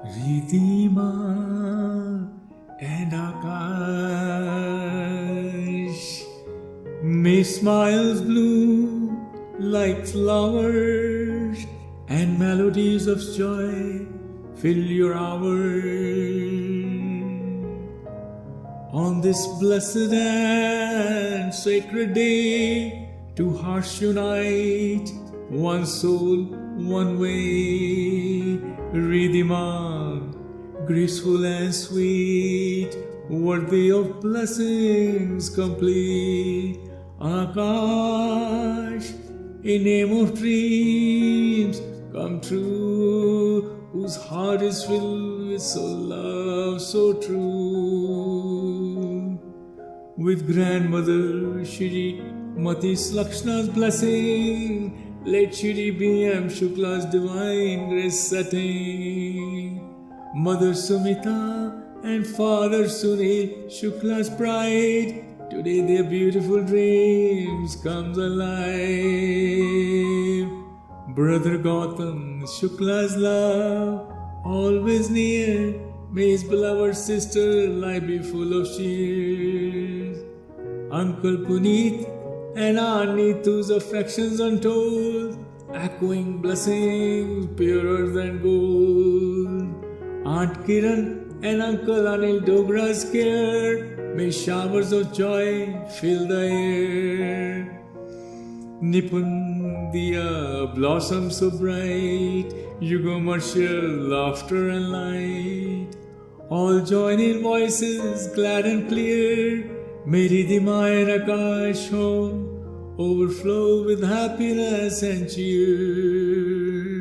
Riddhima and Akash, may smiles bloom like flowers and melodies of joy fill your hours. On this blessed and sacred day, two hearts unite, one soul, one way. Riddhima, graceful and sweet, worthy of blessings complete. Akash, a name of dreams come true, whose heart is filled with so love, so true. With grandmother Shri Mati Sulakshana's blessing, let Shri be Shukla's divine grace setting. Mother Sumita and Father Sunil, Shukla's pride, today their beautiful dreams comes alive. Brother Gautam, Shukla's love, always near, may his beloved sister life be full of cheers. Uncle Puneet and Aunt Neetu's affections untold, echoing blessings purer than gold. Aunt Kiran and Uncle Anil Dogra's care, may showers of joy fill the air. Nipun diya blossoms so bright, Yugamarshal laughter and light, all join in voices glad and clear. May Riddhima and Akash home overflow with happiness and cheer.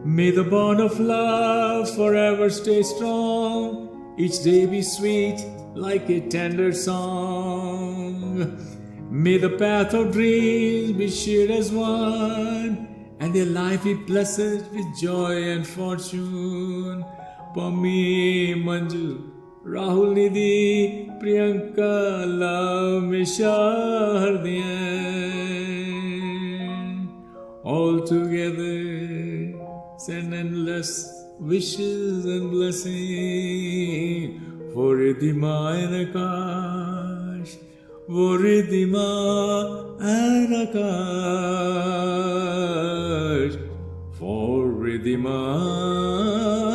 May the bond of love forever stay strong, each day be sweet like a tender song. May the path of dreams be shared as one, and their life be blessed with joy and fortune. Pami, Manju, Rahul, Nidhi, Priyanka, love Misha, all together send endless wishes and blessings for Riddhima and Akash, for Riddhima and Akash, for Riddhima